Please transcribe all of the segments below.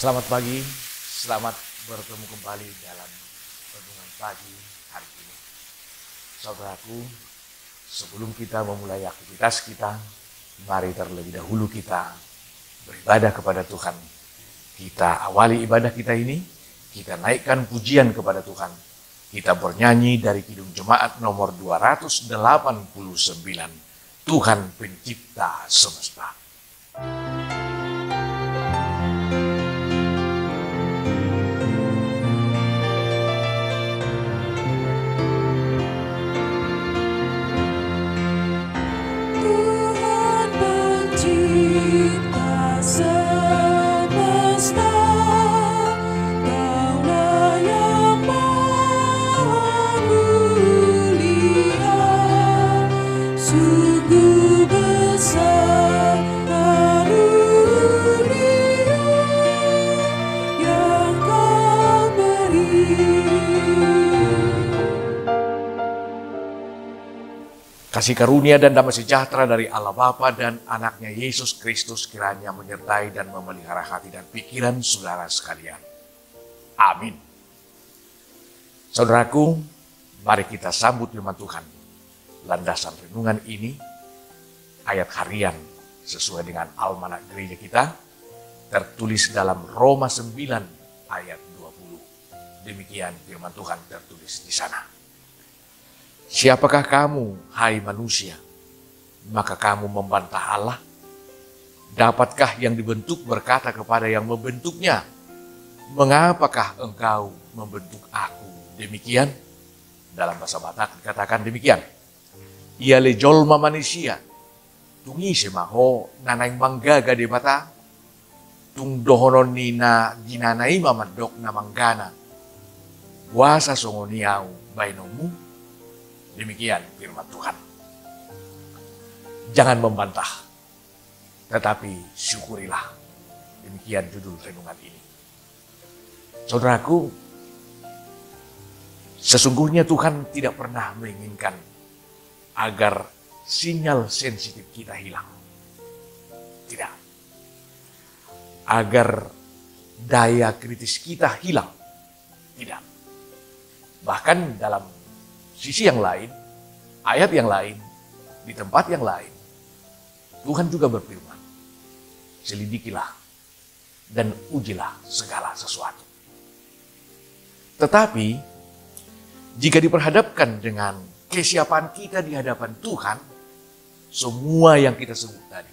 Selamat pagi, selamat bertemu kembali dalam renungan pagi hari ini. Saudaraku, sebelum kita memulai aktivitas kita, mari terlebih dahulu kita beribadah kepada Tuhan. Kita awali ibadah kita ini, kita naikkan pujian kepada Tuhan. Kita bernyanyi dari Kidung Jemaat nomor 289, Tuhan Pencipta Semesta. Kasih karunia dan damai sejahtera dari Allah Bapa dan anaknya Yesus Kristus kiranya menyertai dan memelihara hati dan pikiran saudara sekalian. Amin. Saudaraku, mari kita sambut firman Tuhan. Landasan renungan ini, ayat harian sesuai dengan almanak gereja kita, tertulis dalam Roma 9 ayat 20. Demikian firman Tuhan tertulis di sana. Siapakah kamu, hai manusia? Maka kamu membantah Allah? Dapatkah yang dibentuk berkata kepada yang membentuknya, mengapakah engkau membentuk aku demikian? Dalam bahasa Batak dikatakan demikian. Ia lejolma manusia, tungi semaho nanaing manggaga di mata, tung dohonon nina ginanai mamadok na manggana, wasa songoniau bainomu. Demikian firman Tuhan. Jangan membantah, tetapi syukurilah. Demikian judul renungan ini. Saudaraku, sesungguhnya Tuhan tidak pernah menginginkan agar sinyal sensitif kita hilang. Tidak. Agar daya kritis kita hilang. Tidak. Bahkan dalam sisi yang lain, ayat yang lain, di tempat yang lain, Tuhan juga berfirman, selidikilah dan ujilah segala sesuatu. Tetapi, jika diperhadapkan dengan kesiapan kita di hadapan Tuhan, semua yang kita sebut tadi,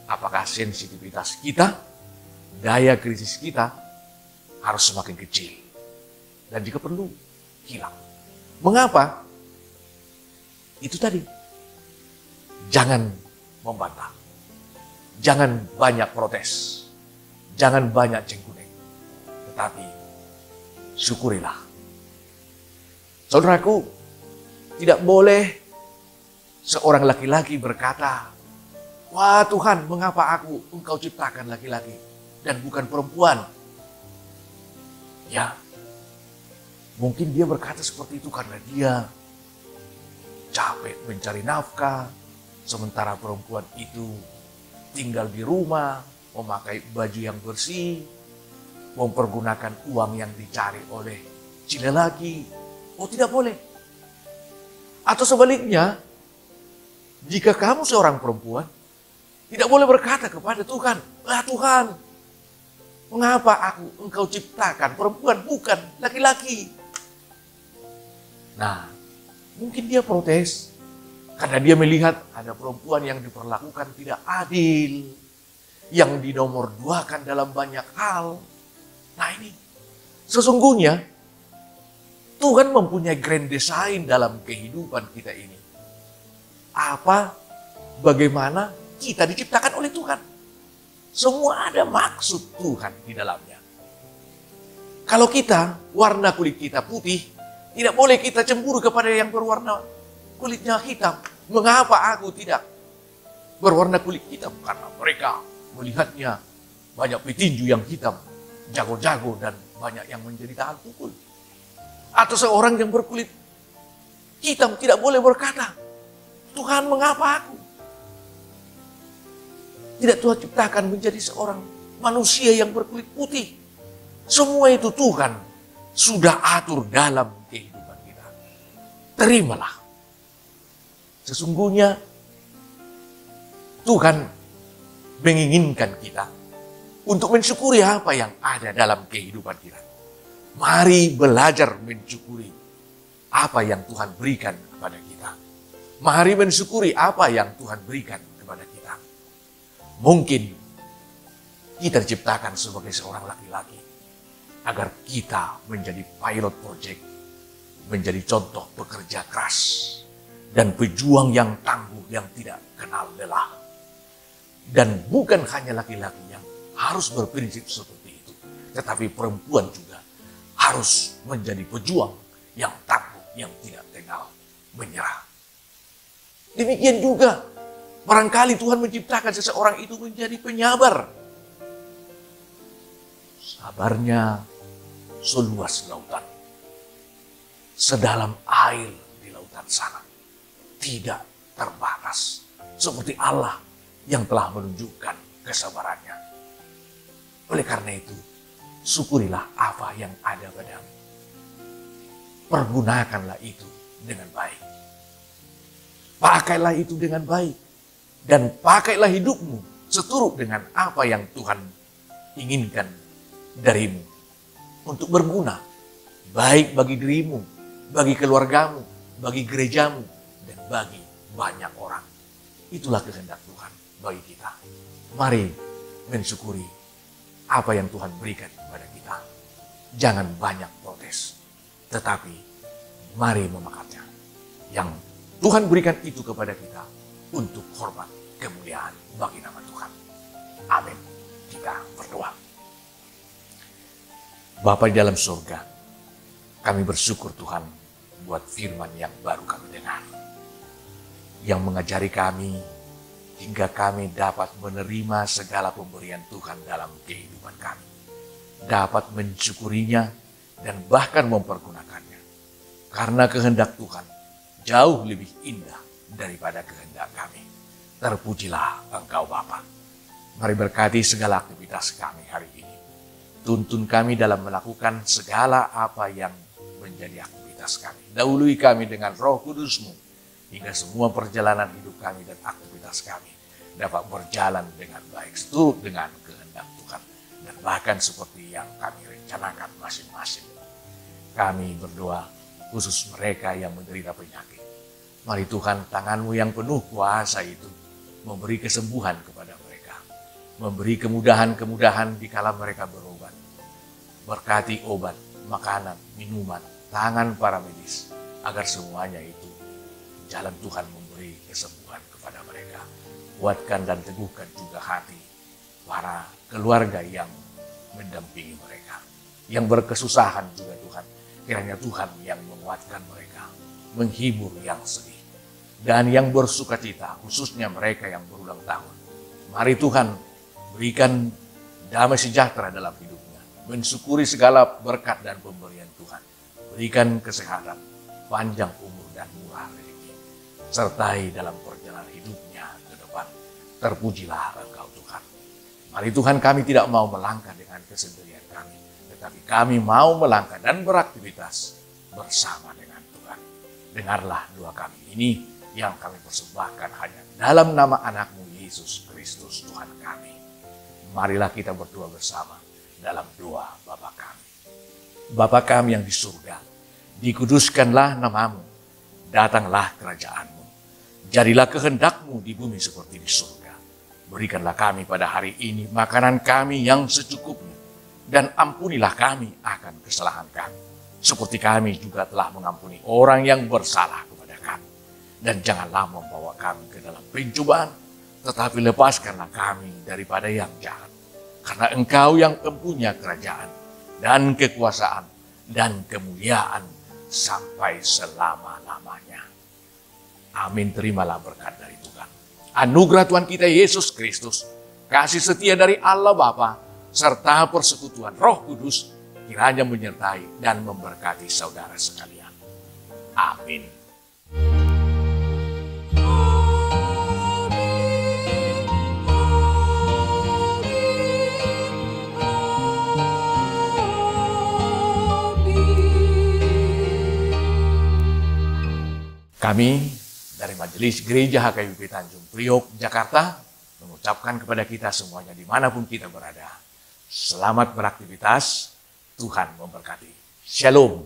apakah sensitivitas kita, daya kritis kita, harus semakin kecil. Dan jika perlu, hilang. Mengapa? Itu tadi. Jangan membantah. Jangan banyak protes. Jangan banyak cengkuning. Tetapi syukurilah. Saudaraku, tidak boleh seorang laki-laki berkata, wah Tuhan, mengapa engkau ciptakan laki-laki dan bukan perempuan? Ya, mungkin dia berkata seperti itu karena dia capek mencari nafkah, sementara perempuan itu tinggal di rumah, memakai baju yang bersih, mempergunakan uang yang dicari oleh si lelaki. Oh, tidak boleh. Atau sebaliknya, jika kamu seorang perempuan, tidak boleh berkata kepada Tuhan, ah Tuhan, mengapa engkau ciptakan perempuan bukan laki-laki? Nah, mungkin dia protes karena dia melihat ada perempuan yang diperlakukan tidak adil, yang dinomorduakan dalam banyak hal. Nah ini, sesungguhnya Tuhan mempunyai grand design dalam kehidupan kita ini. Bagaimana kita diciptakan oleh Tuhan. Semua ada maksud Tuhan di dalamnya. Kalau warna kulit kita putih, tidak boleh kita cemburu kepada yang berwarna kulitnya hitam. Mengapa aku tidak berwarna kulit hitam? Karena mereka melihatnya banyak petinju yang hitam, jago-jago dan banyak yang menjadi tahan pukul. Atau seorang yang berkulit hitam tidak boleh berkata, Tuhan mengapa aku? Tidak Tuhan ciptakan menjadi seorang manusia yang berkulit putih. Semua itu Tuhan sudah atur dalam kehidupan kita. Terimalah. Sesungguhnya Tuhan menginginkan kita untuk mensyukuri apa yang ada dalam kehidupan kita. Mari belajar mensyukuri apa yang Tuhan berikan kepada kita. Mari mensyukuri apa yang Tuhan berikan kepada kita. Mungkin kita diciptakan sebagai seorang laki-laki agar kita menjadi pilot project, menjadi contoh pekerja keras dan pejuang yang tangguh yang tidak kenal lelah. Dan bukan hanya laki-laki yang harus berprinsip seperti itu, tetapi perempuan juga harus menjadi pejuang yang tangguh, yang tidak kenal menyerah. Demikian juga, barangkali Tuhan menciptakan seseorang itu menjadi penyabar. Sabarnya seluas lautan, sedalam air di lautan sana, tidak terbatas. Seperti Allah yang telah menunjukkan kesabarannya. Oleh karena itu, syukurilah apa yang ada padamu. Pergunakanlah itu dengan baik. Pakailah itu dengan baik. Dan pakailah hidupmu seturut dengan apa yang Tuhan inginkan darimu. Untuk berguna. Baik bagi dirimu, bagi keluargamu, bagi gerejamu, dan bagi banyak orang. Itulah kehendak Tuhan bagi kita. Mari mensyukuri apa yang Tuhan berikan kepada kita. Jangan banyak protes. Tetapi mari memakannya. Yang Tuhan berikan itu kepada kita untuk hormat kemuliaan bagi nama Tuhan. Amin. Kita berdoa. Bapa di dalam surga, kami bersyukur Tuhan buat firman yang baru kami dengar. Yang mengajari kami hingga kami dapat menerima segala pemberian Tuhan dalam kehidupan kami. Dapat mensyukurinya dan bahkan mempergunakannya. Karena kehendak Tuhan jauh lebih indah daripada kehendak kami. Terpujilah Engkau Bapa. Mari berkati segala aktivitas kami hari ini. Tuntun kami dalam melakukan segala apa yang menjadi aktivitas kami. Dahului kami dengan Roh Kudus-Mu, hingga semua perjalanan hidup kami dan aktivitas kami dapat berjalan dengan baik, seturut dengan kehendak Tuhan. Dan bahkan seperti yang kami rencanakan masing-masing. Kami berdoa khusus mereka yang menderita penyakit. Mari Tuhan, tangan-Mu yang penuh kuasa itu memberi kesembuhan kepada mereka. Memberi kemudahan-kemudahan di kala mereka berobat. Berkati obat, makanan, minuman, tangan para medis. Agar semuanya itu jalan Tuhan memberi kesembuhan kepada mereka. Kuatkan dan teguhkan juga hati para keluarga yang mendampingi mereka. Yang berkesusahan juga Tuhan. Kiranya Tuhan yang menguatkan mereka. Menghibur yang sedih. Dan yang bersukacita, khususnya mereka yang berulang tahun. Mari Tuhan berikan damai sejahtera dalam hidupnya. Mensyukuri segala berkat dan pemberian Tuhan. Berikan kesehatan, panjang umur dan murah rezeki. Sertai dalam perjalanan hidupnya ke depan. Terpujilah Engkau Tuhan. Mari Tuhan, kami tidak mau melangkah dengan kesendirian kami. Tetapi kami mau melangkah dan beraktivitas bersama dengan Tuhan. Dengarlah doa kami ini yang kami persembahkan hanya dalam nama anak-Mu Yesus Kristus Tuhan kami. Marilah kita berdoa bersama dalam doa Bapa kami. Bapa kami yang di surga, dikuduskanlah nama-Mu, datanglah kerajaan-Mu. Jadilah kehendak-Mu di bumi seperti di surga. Berikanlah kami pada hari ini makanan kami yang secukupnya, dan ampunilah kami akan kesalahan kami, seperti kami juga telah mengampuni orang yang bersalah kepada kami. Dan janganlah membawa kami ke dalam pencobaan, tetapi lepaskanlah kami daripada yang jahat. Karena Engkau yang mempunyai kerajaan dan kekuasaan dan kemuliaan sampai selama-lamanya. Amin. Terimalah berkat dari Tuhan. Anugerah Tuhan kita Yesus Kristus, kasih setia dari Allah Bapa, serta persekutuan Roh Kudus kiranya menyertai dan memberkati saudara sekalian. Amin. Kami dari Majelis Gereja HKBP Tanjung Priok, Jakarta, mengucapkan kepada kita semuanya dimanapun kita berada. Selamat beraktivitas, Tuhan memberkati. Shalom.